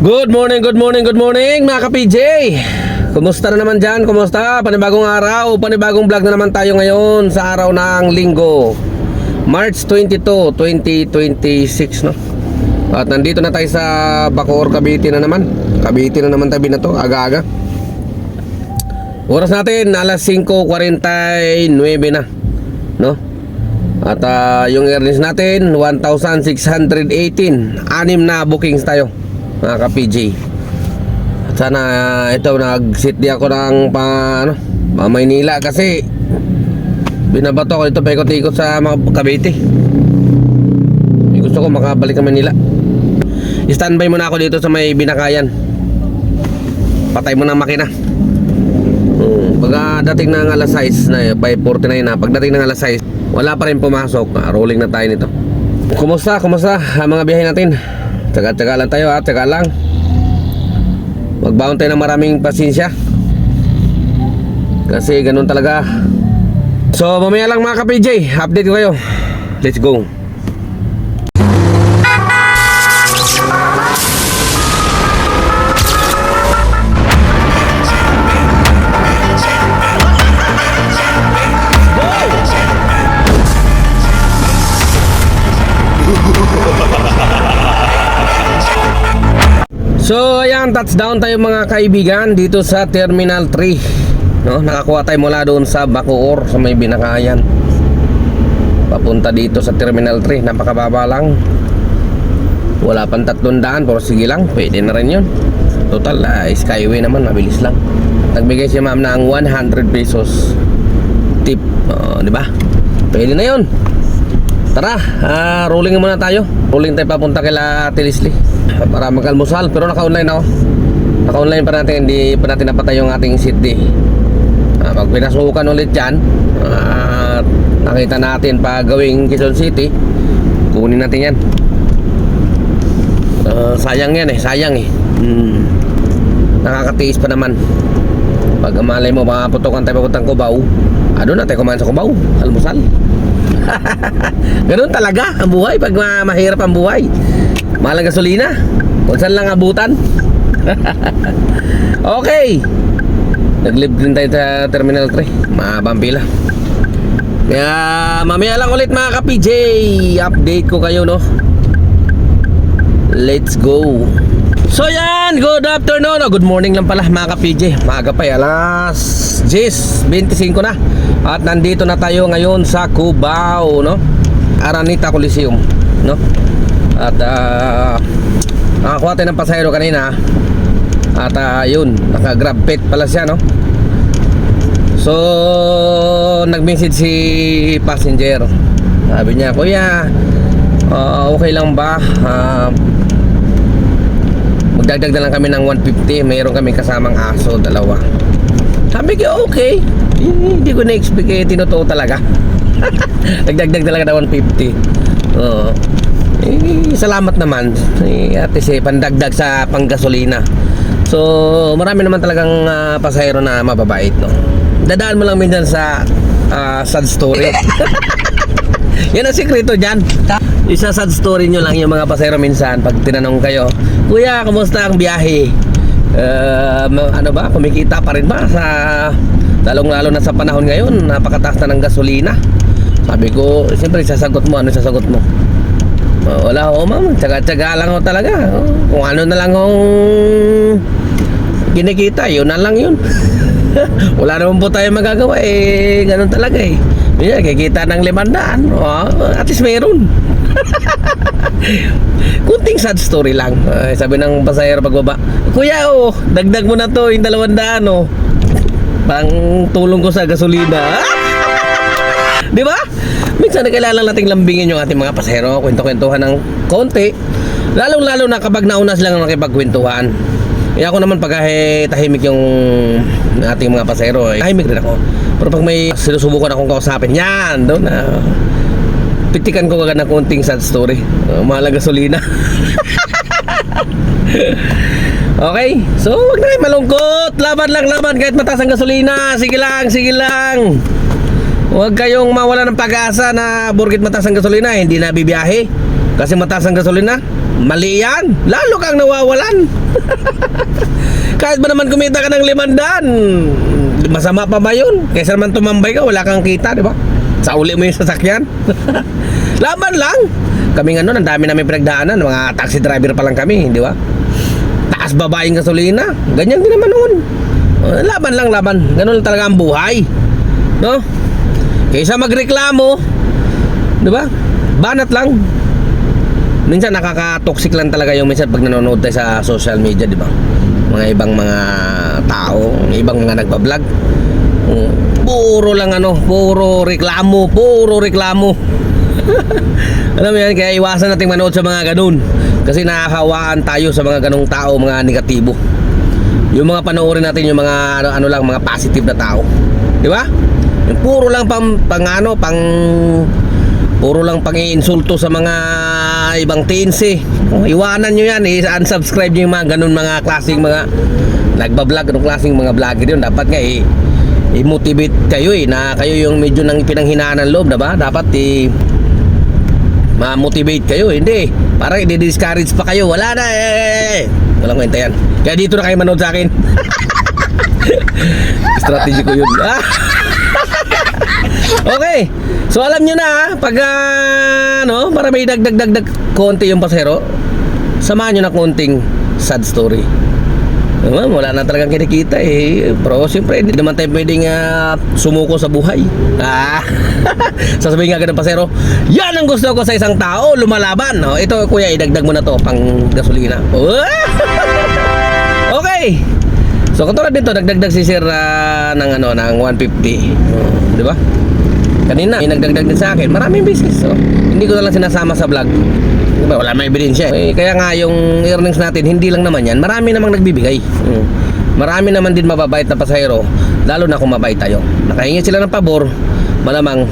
Good morning, good morning, good morning mga ka-PJ. Kumusta na naman dyan? Kumusta? Panibagong araw, panibagong vlog na naman tayo ngayon sa araw ng linggo March 22, 2026 no? At nandito na tayo sa Bacoor, Cavite na naman. Cavite na naman tabi na to, aga-aga. Oras natin, alas 5:49 na no? At yung earnings natin 1,618. 6 na bookings tayo mga ka-PJ. At sana ito nag-sit di ako ng Maynila kasi binabato ko dito paikot-ikot sa mga Cavite. Gusto ko makabalik ng Manila. Standby muna ako dito sa may Binakayan. Patay mo ng makina. Pagdating ng alas 6 na 5:49 na, pagdating ng alas 6 wala pa rin pumasok. Rolling na tayo nito. Kumusta ang mga biyahe natin? Tsaga-tsaga lang tayo, tsaga lang. Magbaon tayo ng maraming pasensya kasi ganun talaga. So mamaya lang mga ka-PJ, update ko kayo. Let's go. So ayan, touchdown tayo mga kaibigan dito sa Terminal 3 no? Nakakuha tayo mula doon sa Bacoor, sa may Binakayan, papunta dito sa Terminal 3. Napakababa lang, wala pang 300, pero sige lang, pwede na rin yun. Total skyway naman, mabilis lang. Nagbigay si ma'am ng 100 pesos tip, diba? Pwede na yun. Tara, rolling muna tayo. Rolling tayo papunta kila Ate Leslie para mag-almusal. Pero naka-online ako. Naka-online pa natin. Hindi pa natin napatay yung ating seat day. Pag pinasukan ulit dyan, nakita natin pa gawing Quezon City, kunin natin yan. Sayang yan sayang nakakatiis pa naman. Pag malay mo maputokan tayo papuntang Cubao, doon na tayo kumain sa Cubao, almusal. Ganun talaga ang buhay pag mahirap ang buhay. Mahal ang gasolina, kung saan lang abutan. Okay, nag-live din tayo sa Terminal 3. Mahabang pila. Kaya mamaya lang ulit mga ka-PJ, update ko kayo no. Let's go. So yan, good afternoon good morning lang pala mga ka-PJ. Maaga pa alas 10:25 na. At nandito na tayo ngayon sa Cubao no, Araneta Coliseum no. At nakakuha tayo ng pasahero kanina. At yun, naka-grab pet pala siya no. So nag-message si passenger. Sabi niya, kuya, okay lang ba? Magdagdag na lang kami ng 150. Mayroon kami kasamang aso, dalawa. Sabi ko, okay. Hindi ko na-expect, tinutuo talaga. Nagdagdag talaga na 150. Salamat naman Ate Si, pandagdag sa panggasolina. So marami naman talagang pasahero na mababait no. Dadaan mo lang minsan sa sad story. Yan ang sikreto dyan. Isa sad story nyo lang yung mga pasahero minsan. Pag tinanong kayo, kuya, kumusta ang biyahe? Kumikita pa rin ba sa, lalong-lalo na sa panahon ngayon, napakataas na ng gasolina? Sabi ko, siyempre sasagot mo. Ano sasagot mo? Wala ho ma'am, tsaga-tsaga lang ho talaga. Kung ano na lang hong kinikita, yun na lang yun. Wala naman po tayo magagawa ganun talaga kikita ng 500, at least meron. Kunting sad story lang. Sabi ng pasahero pagbaba, kuya dagdag mo na to yung 200 pang tulong ko sa gasolina. Di ba? Minsan kailangan nating lambingin yung ating mga pasahero, kwento-kwentuhan ng konti, lalong-lalo na kapag nauna silang nakipagkwentuhan. Ako naman pag tahimik yung ating mga pasahero, tahimik rin ako. Pero pag may sinusubukan akong kausapin, yan doon pitikan ko kagad ng konting sad story. Mahal ang gasolina. Okay, so wag na kayo malungkot. Laban lang, laban kahit mataas ang gasolina. Sige lang, sige lang. Huwag kayong mawala ng pag-asa na burgit mataas ang gasolina, hindi na bibiyahe kasi mataas ang gasolina. Mali yan. Lalo kang nawawalan. Kahit ba naman kumita ka ng 500, masama pa ba yun? Kaysa naman tumambay ka, wala kang kita, di ba? Sa uli mo yung sasakyan. Laban lang. Kaming ang dami namin pinagdaanan. Mga taxi driver pa lang kami, di ba? Taas babaeng gasolina. Ganyan din naman noon. Laban lang, laban. Ganun lang talaga ang buhay. No? Kaysa magreklamo, di ba? Banat lang. Minsan nakaka-toxic lang talaga yung minsan pag nanonood tayo sa social media, di ba? Mga ibang mga tao, ibang mga nagba-vlog. Puro lang puro reklamo, puro reklamo. Alam mo yan, kaya iwasan natin manood sa mga ganun. Kasi nakakawaan tayo sa mga ganung tao, mga negatibo. Yung mga panoorin natin yung mga lang, mga positive na tao. Di ba? Yung puro lang puro lang pang-iinsulto sa mga ibang teens eh. Iwanan nyo yan eh. Unsubscribe nyo yung mga ganun mga klaseng mga nagbablog, anong klaseng mga vlogger yun. Dapat nga i-motivate kayo na kayo yung medyo nang pinanghinaan ng loob, diba? Dapat ma-motivate kayo. Hindi, parang i-discourage pa kayo. Wala na walang kwenta yan. Kaya dito na kayo manood sa akin. Strategy ko yun. Okay. So alam nyo na pag para may dagdag konti yung pasahero, samahan nyo na konting sad story. Wala na talagang kinikita eh. Pero siyempre hindi naman tayo pwedeng sumuko sa buhay. Sasabihin nga ng pasahero, yan ang gusto ko sa isang tao, lumalaban. Ito kuya, idagdag mo na to pang gasolina. Okay. So katulad nito, nagdagdag si sir ng 150. Di ba? Kanina, may nagdagdag din sa akin. Maraming business. So, hindi ko na lang sinasama sa vlog. Diba, wala may ebidensya. Kaya nga, yung earnings natin, hindi lang naman yan. Marami namang nagbibigay. Marami naman din mababait na pasahero. Lalo na kung mabait tayo. Nakahingi sila ng pabor, malamang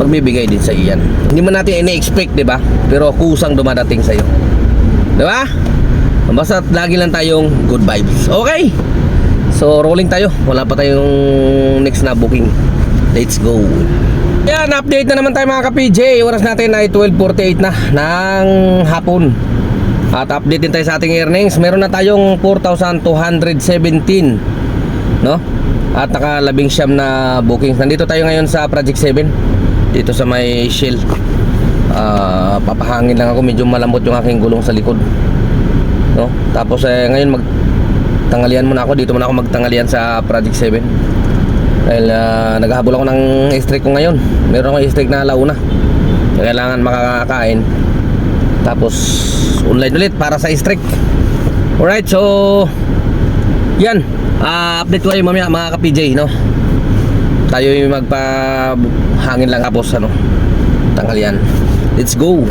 magbibigay din sa iyan. Hindi mo natin ina-expect, diba? Pero kusang dumadating sa'yo. Diba? Basta lagi lang tayong good vibes. Okay? So, rolling tayo. Wala pa tayong next na booking. Let's go. Yan, update na naman tayo mga ka-PJ. Oras natin ay 12:48 na ng hapon. At update din tayo sa ating earnings. Meron na tayong 4,217, no? At naka-19 na bookings. Nandito tayo ngayon sa Project 7, dito sa may Shell. Papahangin lang ako, medyo malambot yung aking gulong sa likod, no? Tapos ngayon magtanghalian muna ako. Dito muna ako magtanghalian sa Project 7. Dahil naghahabol ako ng streak ko ngayon. Meron akong streak na alauna. Kailangan makakain. Tapos online ulit para sa streak. Alright, so yan, update ko kayo mamaya mga ka-PJ, no? Tayo yung magpahangin lang tapos tanghalian. Let's go.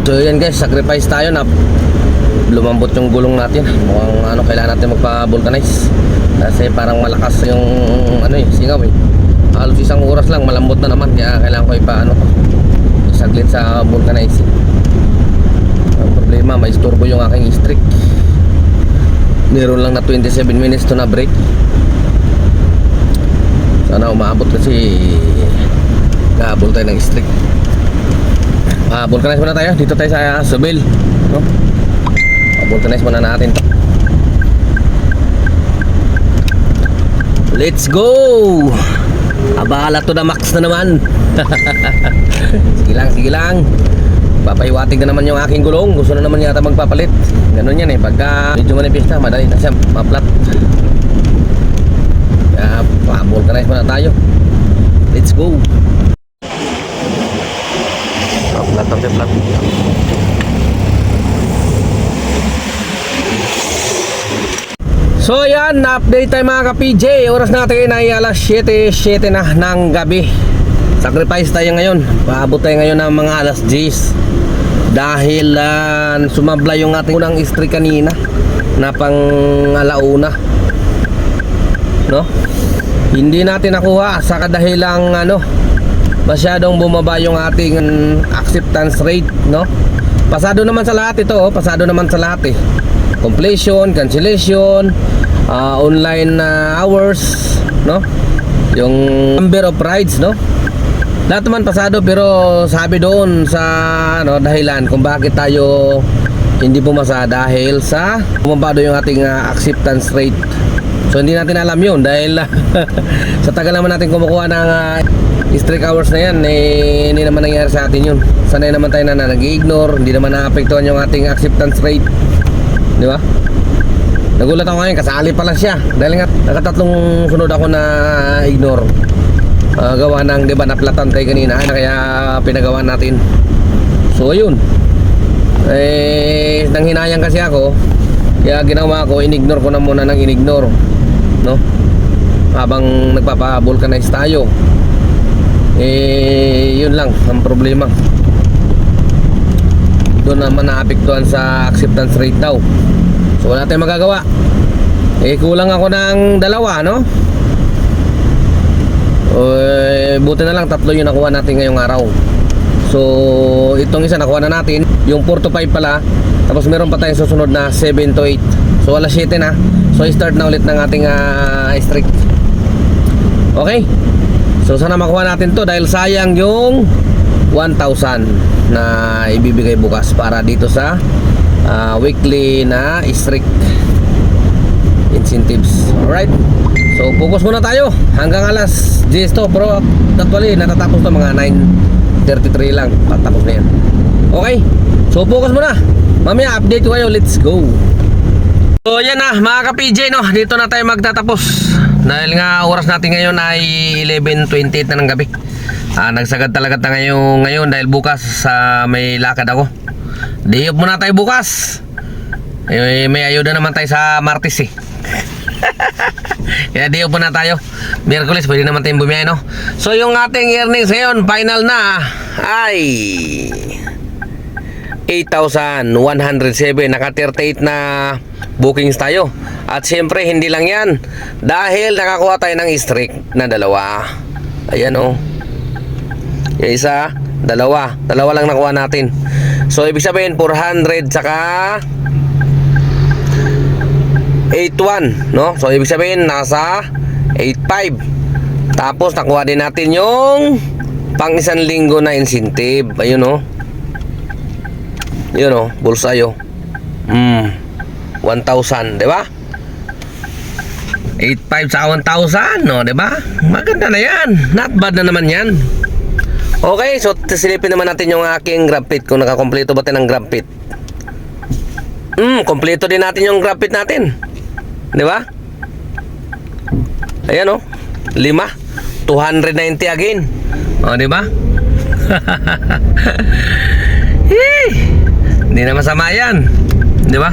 So yan guys, sacrifice tayo na lumambot yung gulong natin. Mukhang kailangan natin magpa-vulcanize. Kasi parang malakas yung singaw eh. Halos isang oras lang malambot na naman. Kaya kailangan ko saglit sa vulcanizing. Ang problema, may istorbo yung aking streak. Meron lang na 27 minutes to na break. Sana umaabot kasi gahabol tayo ng streak. Vulcanize muna tayo. Dito tayo sa Subel, no? Vulcanize muna natin to. Let's go! Abala to na max na naman. Sige lang. Papahiwatig na naman yung aking gulong. Gusto na naman yata magpapalit. Ganun yan eh. Pagka medyo manipis na, madali na siya maplat. Kaya pa-vulcanize muna tayo. Let's go! Maplat ang plat. So yan, na-update tayo mga ka-PJ. Oras natin ay alas 7:07 na ng gabi. Sacrifice tayo ngayon. Paabot tayo ngayon ng mga alas 10. Dahil sumabla yung ating unang streak kanina na pang alauna, no? Hindi natin nakuha sa kadahilang masyadong bumaba yung ating acceptance rate, no? Pasado naman sa lahat ito, pasado naman sa lahat eh. Completion, cancellation, online hours, no? Yung number of rides, no? Lahat naman pasado, pero sabi doon sa dahilan kung bakit tayo hindi pumasa dahil sa bumaba yung ating acceptance rate. So hindi natin alam yun dahil sa tagal naman natin kumukuha ng strict hours na yan, eh, hindi naman nangyari sa atin yun. Sanay naman tayo na nag-ignore, hindi naman naapektuhan yung ating acceptance rate, di ba? Nagulat ako ngayon, kasali pala siya dahil nga nakatatlong sunod ako na ignore. Gawa ng, di ba, naplatan tayo kanina, kaya pinagawa natin. So ayun, nang hinayang kasi ako, kaya ginawa ko, inignore ko na muna ng inignore, no? Habang nagpapa-vulcanize tayo. Yun lang ang problema. Doon naman naapektuhan sa acceptance rate daw. So wala tayong magagawa. Kulang ako ng dalawa, no? Buti na lang 3 yung nakuha natin ngayong araw. So itong isa nakuha na natin, yung 4 to 5 pala. Tapos meron pa tayong susunod na 7 to 8. So alas 7 na. So start na ulit ng ating streak. Okay. So sana makuha natin to dahil sayang yung 1,000 na ibibigay bukas para dito sa weekly na streak incentives. Alright. So focus muna tayo hanggang alas 10 to. Pero actually natatapos to mga 9:33 lang. Patapos na yan. Okay. So focus muna. Mamaya update ko kayo, let's go. So yan na mga ka-PJ, no, dito na tayo magtatapos. Dahil nga oras natin ngayon ay 11:28 na ng gabi. Nagsagad talaga tayo ngayon dahil bukas may lakad ako. Day off muna tayo bukas. May ayuda naman tayo sa Martes eh. Kaya day off muna tayo. Miyerkules pwede naman tayong bumiyahe, no. So yung ating earnings ngayon, final na ay 8,107. Naka 38 na bookings tayo. At syempre hindi lang yan, dahil nakakuha tayo ng streak na 2. Ayan o. Yung isa, 2 lang nakuha natin. So ibig sabihin 400 saka 81, no? So ibig sabihin nasa 85. Tapos nakuha din natin yung pang 1 linggo na incentive. Ayun o. Yun o, bulsayo. 1,000, di ba? 8,500 sa 1,000, no, di ba? Maganda na yan. Not bad na naman yan. Okay, so silipin naman natin yung aking grab pit kung nakakompleto ba tayo ng grab pit. Kompleto din natin yung grab pit natin. Di ba? Ayan o, 5. 290 again. O, di ba? Hindi na masama yan, di ba?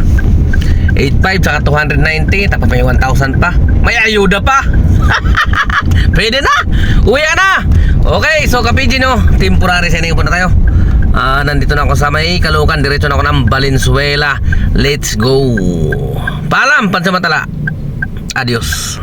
8,500 saka 290, tapos may 1,000 pa. May ayuda pa. Pwede na. Uwi na. Okay, so ka-PG, no, temporary sending po na tayo. Nandito na ako sa may Caloocan. Diretso na ako ng Valenzuela. Let's go. Paalam, pansamantala. Adios.